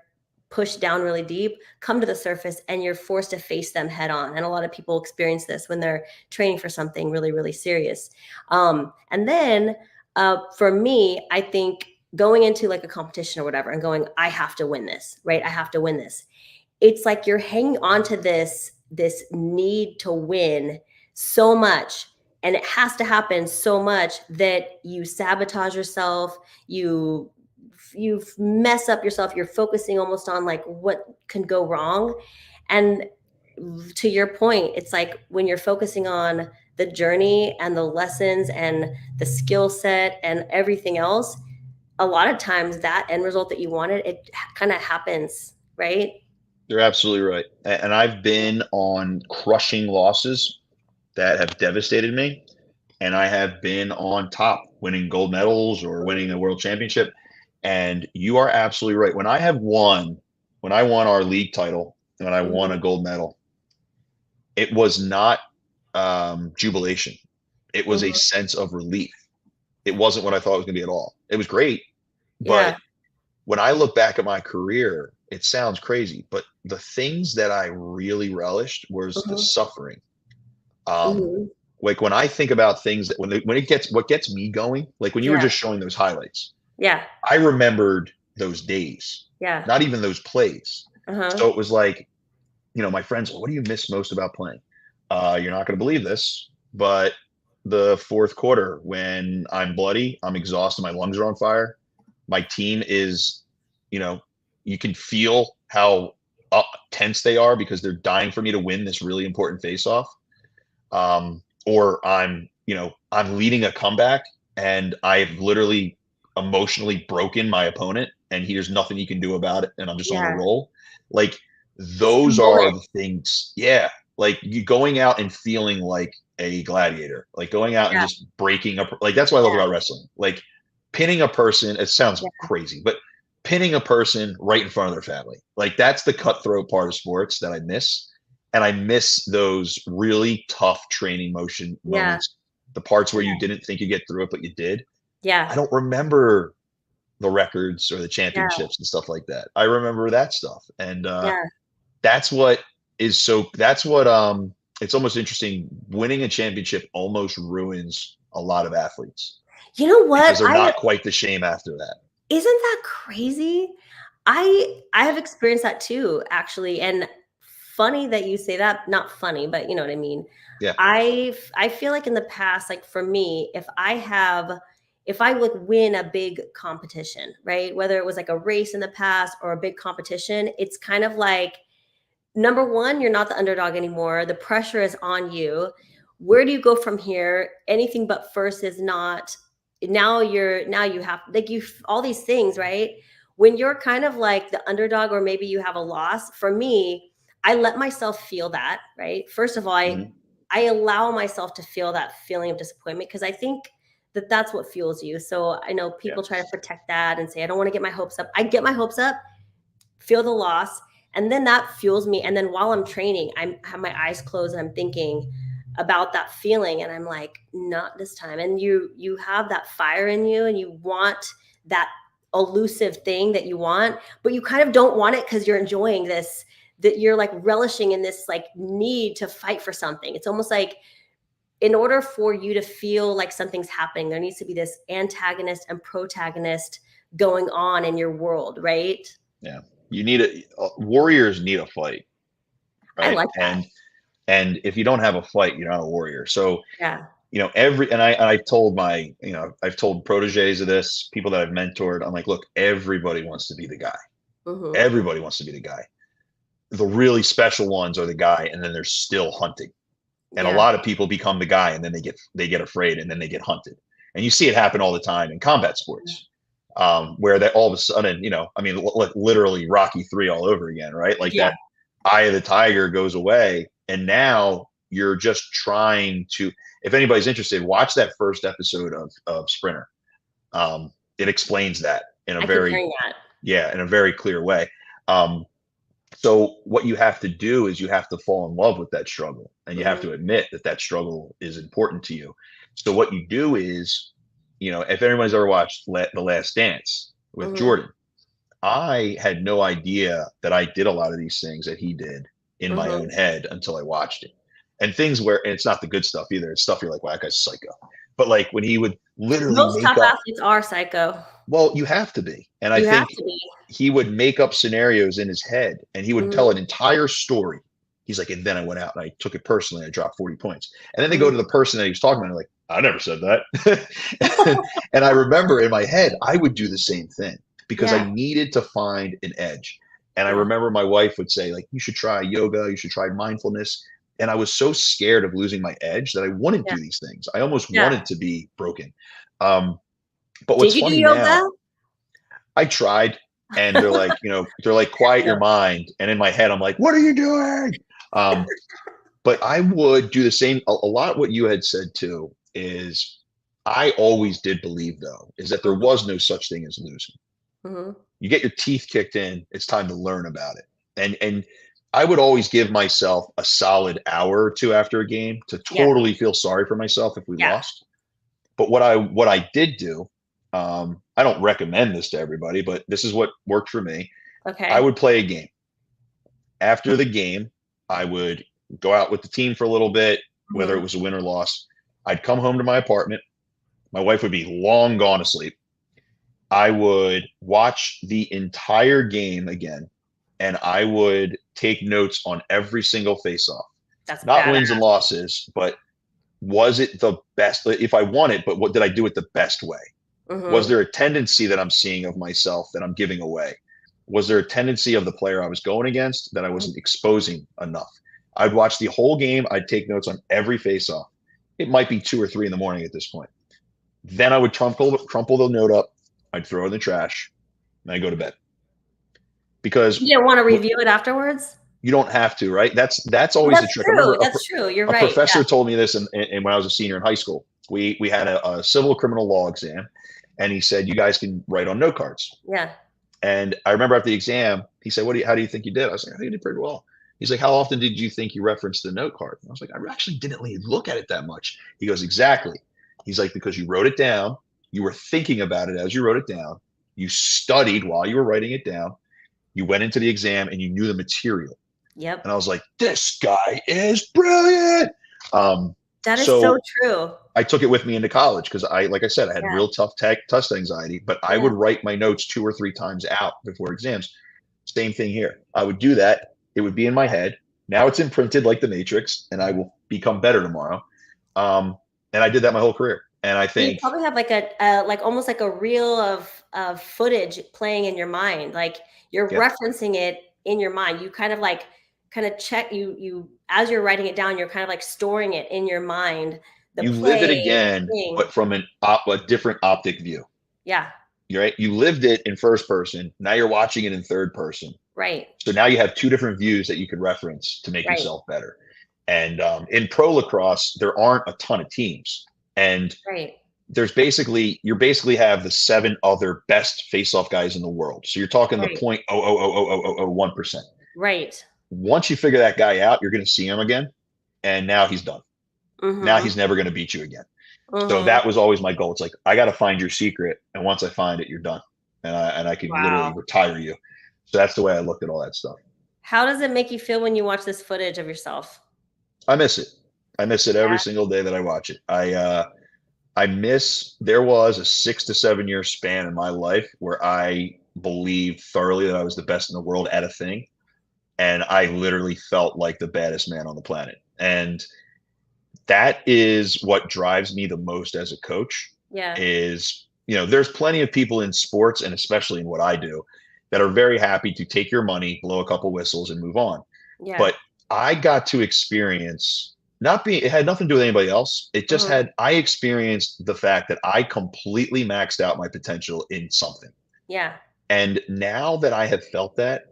pushed down really deep come to the surface, and you're forced to face them head on. And a lot of people experience this when they're training for something really, really serious. And then for me, I think going into like a competition or whatever and going, I have to win this, right? I have to win this. It's like you're hanging on to this need to win so much, and it has to happen so much that you sabotage yourself, you mess up yourself, you're focusing almost on like what can go wrong. And to your point, it's like when you're focusing on the journey and the lessons and the skill set and everything else, a lot of times that end result that you wanted, it kind of happens, right? You're absolutely right. And I've been on crushing losses that have devastated me. And I have been on top, winning gold medals or winning a world championship. And you are absolutely right. When I won our league title, when I won a gold medal, it was not jubilation. It was a sense of relief. It wasn't what I thought it was going to be at all. It was great. But when I look back at my career, it sounds crazy, but the things that I really relished was the suffering. Like when I think about things that what gets me going, like when you were just showing those highlights, I remembered those days, not even those plays. So it was like, my friends, what do you miss most about playing? You're not going to believe this, but the fourth quarter, when I'm bloody, I'm exhausted, my lungs are on fire, my team is, you can feel how tense they are because they're dying for me to win this really important face-off. Or I'm leading a comeback and I've literally emotionally broken my opponent and there's nothing you can do about it. And I'm just on a roll. Like those are the things. Yeah. Like you going out and feeling like a gladiator, like going out and just breaking up. Like that's what I love about wrestling. Like pinning a person, it sounds crazy, but pinning a person right in front of their family. Like that's the cutthroat part of sports that I miss. And I miss those really tough training moments, the parts where you didn't think you'd get through it, but you did. I don't remember the records or the championships and stuff like that. I remember that stuff. And that's what it's almost interesting. Winning a championship almost ruins a lot of athletes. You know what? Because they're not quite the same after that. Isn't that crazy? I have experienced that too, actually. And funny that you say that. Not funny, but you know what I mean. Yeah. I feel like in the past, like for me, if I like win a big competition, right? Whether it was like a race in the past or a big competition, it's kind of like, number one, you're not the underdog anymore. The pressure is on you. Where do you go from here? Anything but first is not now you have like all these things, right? When you're kind of like the underdog, or maybe you have a loss. For me, I let myself feel that, right? First of all, Mhm. I allow myself to feel that feeling of disappointment, because I think that that's what fuels you. So I know Yeah. people try to protect that and say, I don't want to get my hopes up. I get my hopes up, feel the loss, and then that fuels me. And then while I'm training, I have my eyes closed and I'm thinking about that feeling, and I'm like, not this time. And you have that fire in you, and you want that elusive thing that you want, but you kind of don't want it because you're enjoying this, that you're like relishing in this like need to fight for something. It's almost like, in order for you to feel like something's happening, there needs to be this antagonist and protagonist going on in your world, right? Yeah. You need warriors need a fight, I right? like that. And if you don't have a fight, you're not a warrior. So, Yeah. I've told I've told proteges of this, people that I've mentored, I'm like, look, everybody wants to be the guy. Mhm. Everybody wants to be the guy. The really special ones are the guy, and then they're still hunting. And a Yeah. lot of people become the guy, and then they get afraid, and then they get hunted. And you see it happen all the time in combat sports, where that all of a sudden, literally Rocky 3 all over again, right? Like Yeah. that eye of the tiger goes away, and now you're just trying to. If anybody's interested, watch that first episode of Sprinter. It explains that in a I keep very hearing that. yeah, in a very clear way. Um, so what you have to do is you have to fall in love with that struggle, and you have Mhm. to admit that that struggle is important to you. So what you do is, if anybody's ever watched The Last Dance with Mhm. Jordan, I had no idea that I did a lot of these things that he did in my Mhm. own head until I watched it. And things where, and it's not the good stuff either. It's stuff you're like, wow, that guy's psycho. But like when he would literally Most make top up, athletes are psycho. well, you have to be. And I You have think to be. he would make up scenarios in his head, and he would tell Mhm. an entire story. He's like, and then I went out and I took it personally. I dropped 40 points. And then they go to Mhm. the person that he was talking about, and like, I never said that. And I remember in my head, I would do the same thing because I Yeah. needed to find an edge. And I Yeah. remember my wife would say, like, you should try yoga, you should try mindfulness. And I was so scared of losing my edge that I wouldn't Yeah. do these things. I almost Yeah. wanted to be broken. Um, but Did what's you do funny yoga? now, I tried, and they're like, quiet your No. mind. And in my head, I'm like, what are you doing? Um, but I would do the same. A lot what you had said too is I always did believe though, is that there Mhm. was no such thing as losing. Mhm. You get your teeth kicked in, it's time to learn about it. And I would always give myself a solid hour or two after a game to Yeah. totally feel sorry for myself if we Yeah. lost. But what I did do, I don't recommend this to everybody, but this is what worked for me. I Okay. would play a game. After the game, I would go out with the team for a little bit, whether it Mhm. was a win or loss. I'd come home to my apartment. My wife would be long gone asleep. I would watch the entire game again, and I would take notes on every single face-off. That's Not badass. wins and losses, but was it the best? If I won it, but what did I do it the best way? Was Mhm. there a tendency that I'm seeing of myself that I'm giving away? Was there a tendency of the player I was going against that I Mhm. wasn't exposing enough? I'd watch the whole game. I'd take notes on every face-off. It might be 2 or 3 in the morning at this point. Then I would crumple the note up. I'd throw it in the trash, and I go to bed You because didn't wanna what review it afterwards? you don't have to, right? That's Well, always the that's trick. I remember true. That's true. You're a right. Yeah. professor told me this, when I was a senior in high school. We had a civil criminal law exam, and he said you guys can write on note cards. Yeah. And I remember after the exam, he said, how do you think you did? I was like, I think you did pretty well. He's like, how often did you think you referenced the note card? And I was like, I actually didn't really look at it that much. He goes, exactly. He's like, because you wrote it down, you were thinking about it as you wrote it down, you studied while you were writing it down, you went into the exam and you knew the material. Yep. And I was like, this guy is brilliant. Um, That is so so true. I took it with me into college because like I said, I had Yeah. real tough test anxiety, but I Yeah. would write my notes 2 or 3 times out before exams. Same thing here. I would do that. It would be in my head. Now it's imprinted like the Matrix, and I will become better tomorrow. Um, and I did that my whole career. And I You think, probably have like like almost like a reel of footage playing in your mind. Like you're yeah, referencing it in your mind. You kind of check, as you're writing it down, you're kind of like storing it in your mind the You live it play, again, the thing. but from a different optic view. Yeah, You're right. You lived it in first person. Now you're watching it in third person. right, So now you have two different views that you could reference to make right, yourself better. And in pro lacrosse, there aren't a ton of teams. And right. you basically have the 7 other best face-off guys in the world. So you're talking the Right, 0.0000001%. right. Once you figure that guy out, you're going to see him again, and now he's done. Now Mhm, he's never going to beat you again. So mhm. that was always my goal. It's like I got to find your secret, and once I find it, you're done, and I can literally Wow. retire you. So that's the way I looked at all that stuff. How does it make you feel when you watch this footage of yourself? I miss it. I miss it every Yeah, single day that I watch it. I miss. There was a 6 to 7 year span in my life where I believed thoroughly that I was the best in the world at a thing, and I literally felt like the baddest man on the planet. And that is what drives me the most as a coach. yeah, Is there's plenty of people in sports, and especially in what I do, that are very happy to take your money, blow a couple whistles, and move on. yeah. But I got to experience not being it had nothing to do with anybody else. It just Mhm. had I experienced the fact that I completely maxed out my potential in something. Yeah. And now that I have felt that,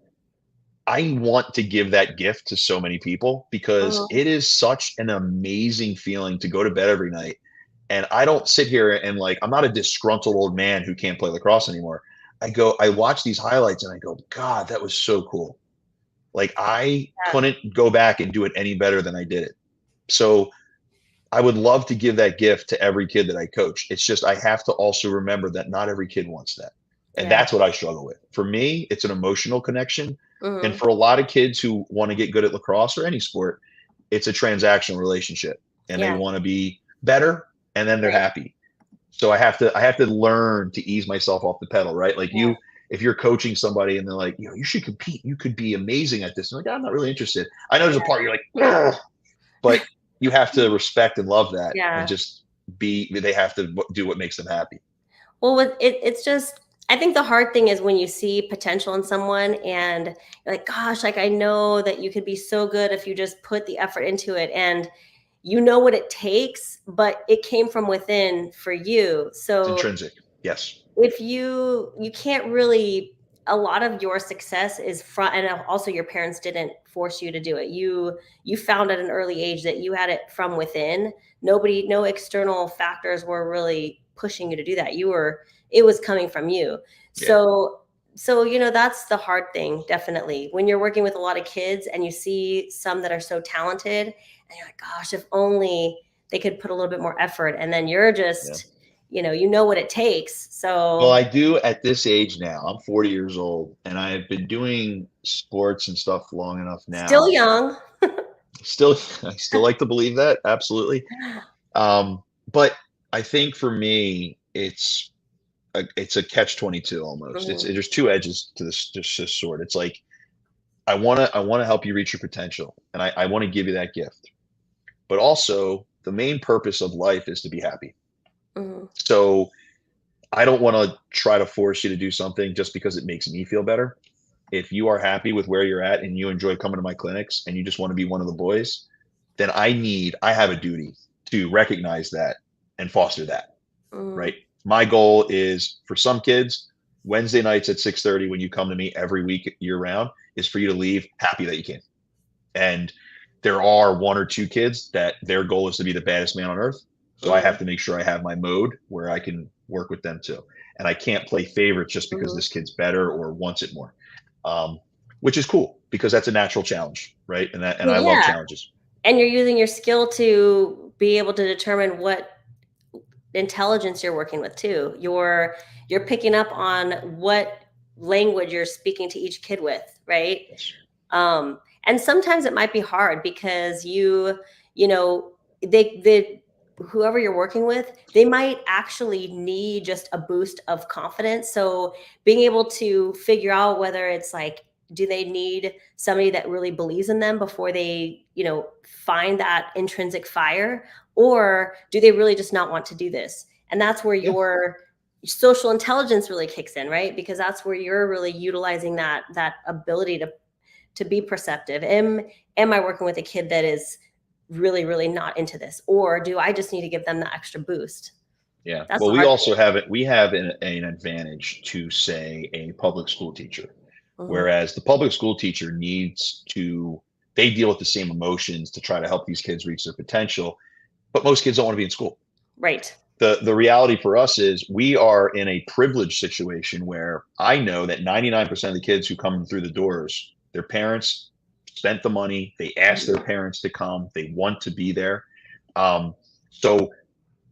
I want to give that gift to so many people because Mhm. it is such an amazing feeling to go to bed every night. And I don't sit here and like I'm not a disgruntled old man who can't play lacrosse anymore. I watch these highlights and I go, God, that was so cool. Like I Yeah, couldn't go back and do it any better than I did it. So I would love to give that gift to every kid that I coach. It's just I have to also remember that not every kid wants that. And yeah. that's what I struggle with. For me, it's an emotional connection. And Mhm. for a lot of kids who want to get good at lacrosse or any sport, it's a transactional relationship and they Yeah, want to be better and then they're right. happy. So I have to learn to ease myself off the pedal, right? Like Yeah, if you're coaching somebody and they're like, you should compete, you could be amazing at this. I'm like, I'm not really interested. I know there's a part you're like, ugh, but you have to respect and love that and yeah. just they have to do what makes them happy. Well, with it's just I think the hard thing is when you see potential in someone and you're like, gosh, like I know that you could be so good if you just put the effort into it and you know what it takes, but it came from within for you. It's So intrinsic. Yes. if you can't really a lot of your success is from and also your parents didn't force you to do it. You found at an early age that you had it from within. Nobody no external factors were really pushing you to do that. You were it was coming from you. Yeah. So that's the hard thing definitely. When you're working with a lot of kids and you see some that are so talented and you're like gosh, if only they could put a little bit more effort and then you're Yeah. just you know what it takes. Well, So I do at this age now. I'm 40 years old and I have been doing sports and stuff long enough still now. young. Still, I still like to believe that. Absolutely. But I think for me, it's a catch 22 almost. Mhm, There's two edges to this sword. It's like I want to help you reach your potential, and I want to give you that gift. But also, the main purpose of life is to be happy. mhm, So I don't want to try to force you to do something just because it makes me feel better. If you are happy with where you're at and you enjoy coming to my clinics and you just want to be one of the boys, then I have a duty to recognize that and foster that, mhm, right? My goal is for some kids, Wednesday nights at 6:30 when you come to me every week year round is for you to leave happy that you can. And there are one or two kids that their goal is to be the baddest man on earth. So I mhm, have to make sure I have my mode where I can work with them too. And I can't play favorites just because mhm. this kid's better or wants it more. Um, which is cool because that's a natural challenge, right? And Well, I love yeah, challenges. and you're using your skill to be able to determine what intelligence you're working with too. You're picking up on what language you're speaking to each kid with, right? Yes. And sometimes it might be hard because you know, they whoever you're working with, they might actually need just a boost of confidence. So being able to figure out whether it's like, do they need somebody that really believes in them before they, find that intrinsic fire, or do they really just not want to do this? And that's where Yeah. your social intelligence really kicks in, right? Because that's where you're really utilizing that ability to be perceptive. Am I working with a kid that is really, really not into this? Or do I just need to give them the extra boost? Yeah. That's Well, the we hard also have it. We have an advantage to, say, a public school teacher, thing. Hmm. whereas the public school teacher needs to. They deal with the same emotions to try to help these kids reach their potential, but most kids don't want to be in school. Right. The reality for us is we are in a privileged situation where I know that 99% of the kids who come through the doors, their parents spent the money, they asked their parents to come, they want to be there. So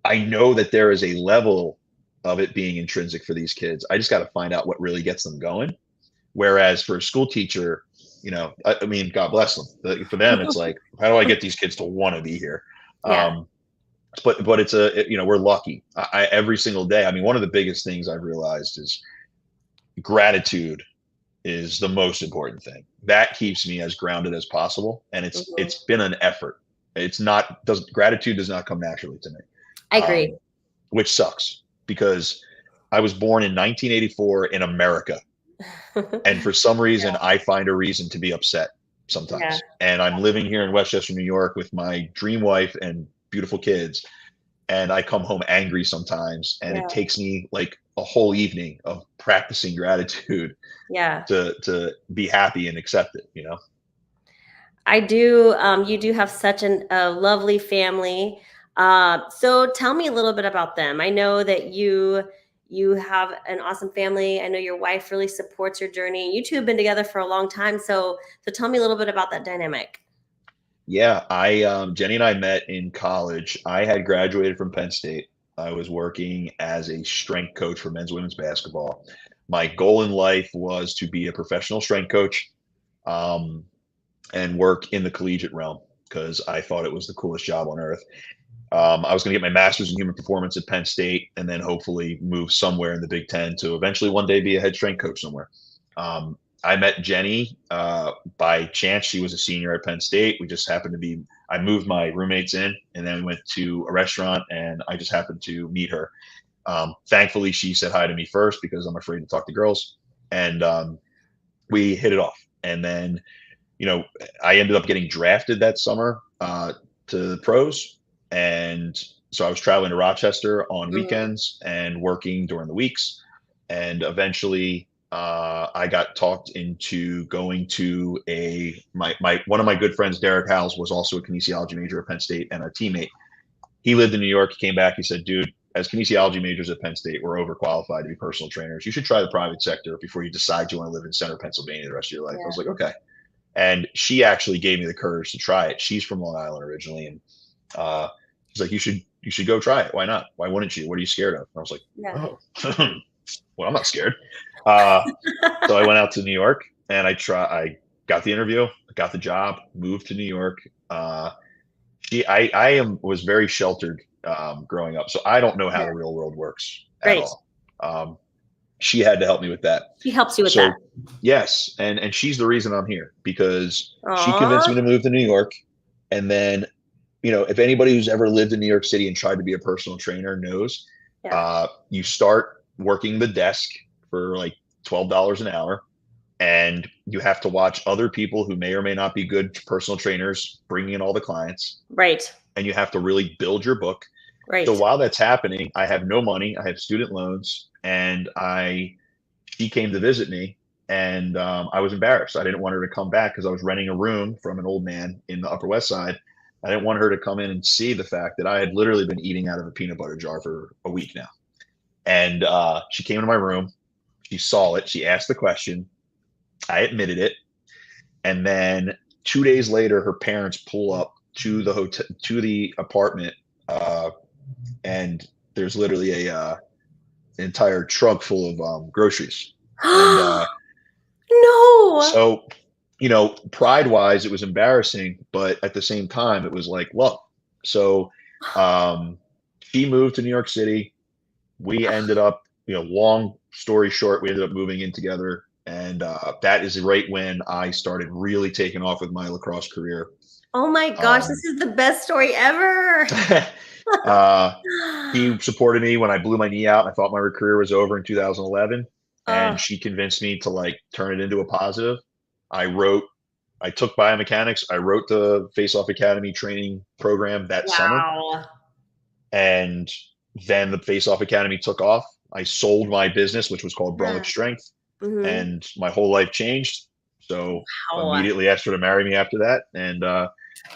I know that there is a level of it being intrinsic for these kids. I just got to find out what really gets them going. Whereas for a school teacher, I mean, God bless them. For them, it's like, how do I get these kids to want to be here? Yeah. Um, but we're lucky. Every single day. I mean, one of the biggest things I've realized is gratitude is the most important thing. That keeps me as grounded as possible, and Hmm. it's been an effort. It's not does Gratitude does not come naturally to me, I agree. which sucks because I was born in 1984 in America, and for some reason I find a reason to be upset Yeah. sometimes. And I'm living here in Westchester, New York, with my dream wife and beautiful kids, and I come home angry sometimes, and Yeah. it takes me like a whole evening of practicing gratitude Yeah. to be happy and accept it. I do. You do have such a lovely family. So tell me a little bit about them. I know that you have an awesome family. I know your wife really supports your journey. You two have been together for a long time. So tell me a little bit about that dynamic. Yeah, I Jenny and I met in college. I had graduated from Penn State. I was working as a strength coach for men's and women's basketball. My goal in life was to be a professional strength coach, um, and work in the collegiate realm because I thought it was the coolest job on earth. I was going to get my master's in human performance at Penn State and then hopefully move somewhere in the Big Ten to eventually one day be a head strength coach somewhere. I met Jenny by chance. She was a senior at Penn State. We just happened to be, I moved my roommates in and then we went to a restaurant and I just happened to meet her. Thankfully, she said hi to me first because I'm afraid to talk to girls. And we hit it off. And then, you know, I ended up getting drafted that summer to the pros. And so I was traveling to Rochester on Mhm. weekends and working during the weeks. And eventually, I got talked into going to my one of my good friends, Derek Howells, was also a kinesiology major at Penn State and a teammate. He lived in New York. He came back. He said, "Dude, as kinesiology majors at Penn State, we're overqualified to be personal trainers. You should try the private sector before you decide you want to live in Center Pennsylvania the rest of your life." I was Yeah. like, "Okay." And she actually gave me the courage to try it. She's from Long Island originally, and she's like, "You should go try it. Why not? Why wouldn't you? What are you scared of?" And I was like, Yeah. "Oh, well, I'm not scared." Uh, so I went out to New York and I got the interview, got the job, moved to New York. I was very sheltered growing up, so I don't know how Yeah. the real world works at Great. all. She had to help me with that. She helps you with that. So yes, and she's the reason I'm here because she convinced Aw. me to move to New York. And then, if anybody who's ever lived in New York City and tried to be a personal trainer knows, Yeah. you start working the desk for like $12 an hour, and you have to watch other people who may or may not be good personal trainers bringing in all the clients, Right. and you have to really build your book. So Right. while that's happening, I have no money. I have student loans, and she came to visit me, and I was embarrassed. I didn't want her to come back because I was renting a room from an old man in the Upper West Side. I didn't want her to come in and see the fact that I had literally been eating out of a peanut butter jar for a week now. And she came into my room. She saw it. She asked the question. I admitted it. And then 2 days later, her parents pull up to the hotel, to the apartment, and there's literally a entire truck full of groceries. And No. so, pride wise, it was embarrassing, but at the same time, it was like, well, so um, she moved to New York City. We ended up, long story short, we ended up moving in together. And that is right when I started really taking off with my lacrosse career. Oh my gosh, Um, this is the best story ever. uh, he supported me when I blew my knee out. I thought my career was over in 2011, and Oh, she convinced me to like turn it into a positive. I wrote I took biomechanics. I wrote the Face Off Academy training program that summer, Wow. and then the Face Off Academy took off. I sold my business, which was called Brolic Yeah. Strength, Mhm. and my whole life changed. So Wow. immediately asked her to marry me after that, and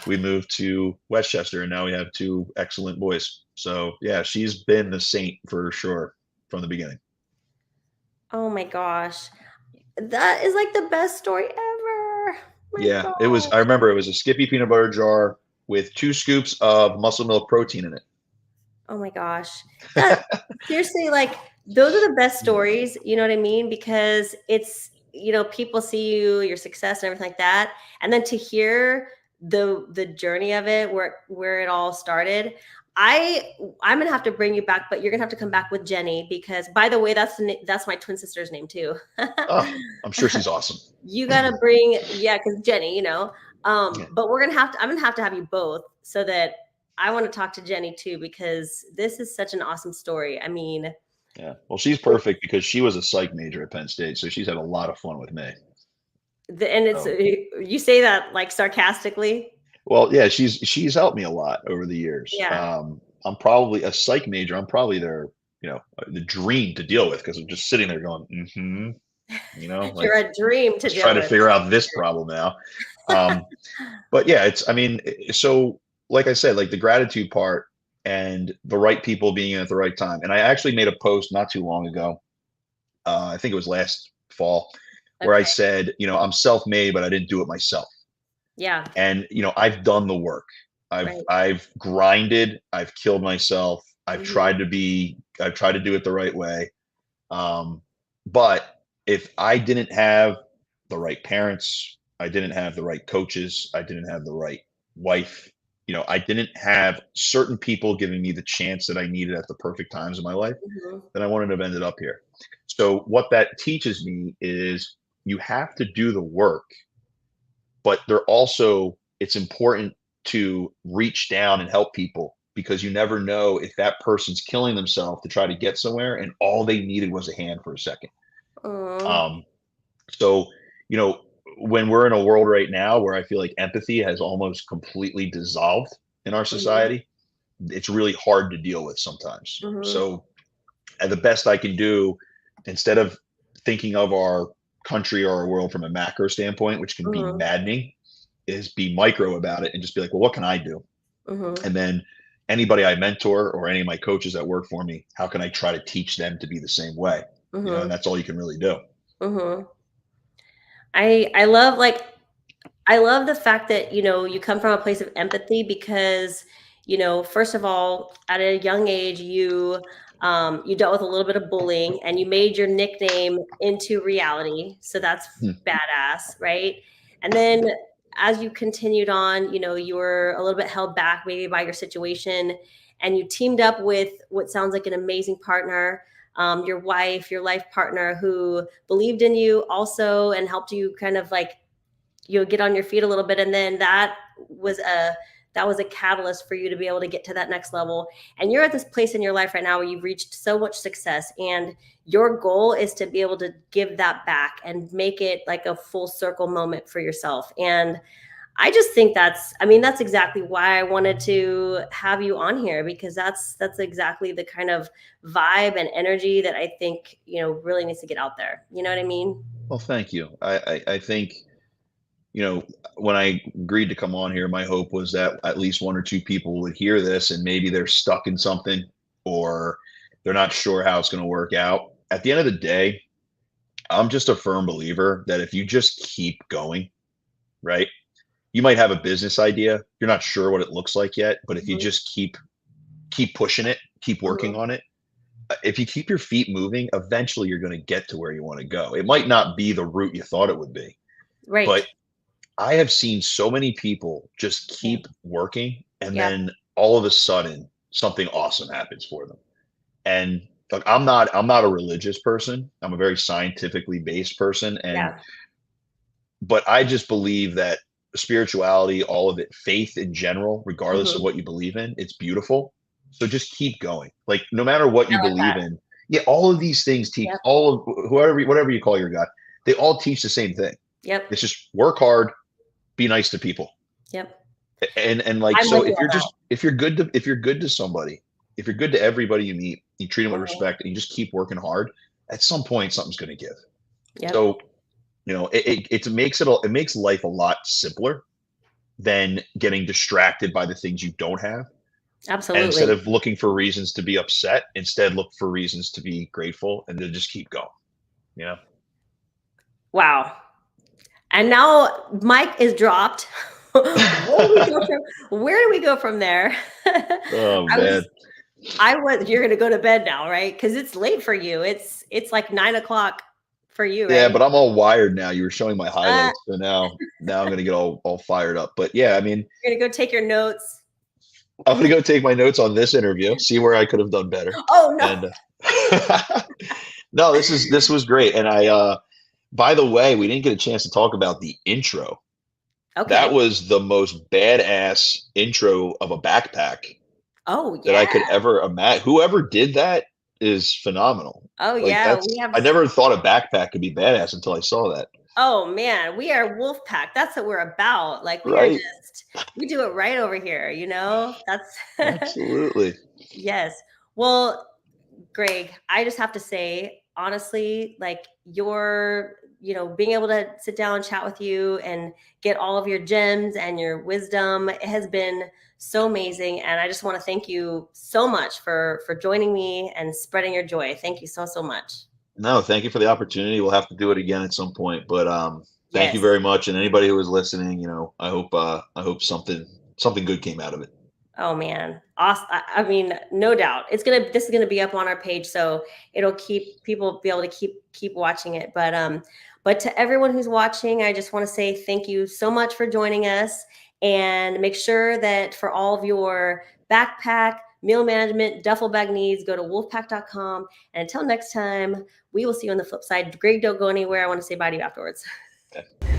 we moved to Westchester, and now we have two excellent boys. So yeah, she's been the saint for sure from the beginning. Oh my gosh. That is like the best story ever. My Yeah, it was. I gosh. remember it was a Skippy peanut butter jar with 2 scoops of muscle milk protein in it. Oh my gosh. That seriously, like those are the best stories, you know what I mean? Because it's, people see you, your success and everything like that. And then to hear the journey of it, where it all started. I'm gonna have to bring you back, but you're gonna have to come back with Jenny because by the way, that's my twin sister's name too. Oh, I'm sure she's awesome. You gotta bring, yeah, because Jenny, Yeah, but I'm gonna have to have you both so that I want to talk to Jenny too because this is such an awesome story. I mean, yeah. Well, she's it, perfect because she was a psych major at Penn State, so she's had a lot of fun with me. and it's So, you say that like sarcastically. well, yeah, she's helped me a lot over the years. Yeah, I'm probably a psych major. I'm probably their, the dream to deal with because I'm just sitting there going, like you're a dream to let's deal try to with. figure out this problem now. Um, but yeah, I mean, so like I said, like the gratitude part and the right people being in at the right time. And I actually made a post not too long ago. I think it was last fall, where I Okay. said, I'm self-made, but I didn't do it myself. Yeah. And I've done the work. I've Right. I've grinded. I've killed myself. Hmm. I've tried to do it the right way. But if I didn't have the right parents, I didn't have the right coaches, I didn't have the right wife, I didn't have certain people giving me the chance that I needed at the perfect times in my life, Hmm. then I wouldn't have ended up here. So what that teaches me is you have to do the work, but it's important to reach down and help people because you never know if that person's killing themselves to try to get somewhere and all they needed was a hand for a second. Oh. Um, so, you know, when we're in a world right now where I feel like empathy has almost completely dissolved in our Hmm. society, it's really hard to deal with sometimes. Hmm. So, the best I can do, instead of thinking of our country or our world from a macro standpoint, which can be Hmm. maddening, is be micro about it and just be like, well, what can I do? Hmm. And then anybody I mentor or any of my coaches that work for me, how can I try to teach them to be the same way? And Hmm. that's all you can really do. Hmm. I love like I love the fact that, you come from a place of empathy because, first of all, at a young age, you dealt with a little bit of bullying and you made your nickname into reality. So that's Hmm. badass, right? And then as you continued on, you were a little bit held back maybe by your situation and you teamed up with what sounds like an amazing partner, your wife, your life partner who believed in you also and helped you kind of like get on your feet a little bit and then was a that was a catalyst for you to be able to get to that next level and you're at this place in your life right now where you've reached so much success and your goal is to be able to give that back and make it like a full circle moment for yourself and I just think that's exactly why I wanted to have you on here because that's exactly the kind of vibe and energy that I think really needs to get out there, you know what I mean? Well, thank you. I think, you know, when I agreed to come on here, my hope was that at least one or two people would hear this and maybe they're stuck in something or they're not sure how it's going to work out. At the end of the day, I'm just a firm believer that if you just keep going, right? You might have a business idea. You're not sure what it looks like yet, but if you Mhm. just keep pushing it, keep working Mhm. on it, if you keep your feet moving, eventually you're going to get to where you want to go. It might not be the route you thought it would be, Right. but I have seen so many people just Yeah. keep working and Yep. then all of a sudden something awesome happens for them. And look, I'm not a religious person. I'm a very scientifically based person and Yeah. but I just believe that spirituality, all of it, faith in general, regardless of Mhm. what you believe in, it's beautiful. So just keep going. Like no matter what I you like believe that. in, yeah, all of these things teach Yep. all of whatever you call your God, they all teach the same thing. Yep. It's just work hard, be nice to people. Yep. And like, I'm so with you on that. if you're good to somebody, if you're good to everybody you meet, you treat them with Mhm. respect, and you just keep working hard, at some point something's going to give. Yep. So, it makes life a lot simpler than getting distracted by the things you don't have. And instead Absolutely. of looking for reasons to be upset, instead look for reasons to be grateful and to just keep going. You know? Wow. And now Mike is dropped. Where do we go from there? Oh I man. was you're gonna go to bed now, right? Because it's late for you. It's like 9 o'clock for you, Yeah, right? but I'm all wired now. You were showing my Uh, highlights, so now I'm gonna get all fired up. But yeah, I mean, you're gonna go take your notes. I'm gonna go take my notes on this interview, see where I could have done better. Oh no. And no, this was great. And by the way, we didn't get a chance to talk about the intro. That Okay. was the most badass intro of a backpack Oh that I yeah. could ever imagine. Whoever did that is phenomenal. Oh Like yeah. We I have. never thought a backpack could be badass until I saw that. Oh man, we are WOLFpak. That's what we're about. Like Right? we do it right over here. That's Absolutely. yes. Well, Greg, I just have to say, honestly, like being able to sit down and chat with you and get all of your gems and your wisdom, it has been so amazing. And I just want to thank you so much for joining me and spreading your joy. Thank you so much. No, thank you for the opportunity. We'll have to do it again at some point. But thank you Yes. very much. And anybody who was listening, I hope something good came out of it. Oh man, awesome! I mean, no doubt, this is gonna be up on our page, so it'll keep people be able to keep watching it. But to everyone who's watching, I just want to say thank you so much for joining us, and make sure that for all of your backpack, meal management, duffel bag needs, go to wolfpak.com. And until next time, we will see you on the flip side. Greg, don't go anywhere. I want to say bye to you afterwards. Okay.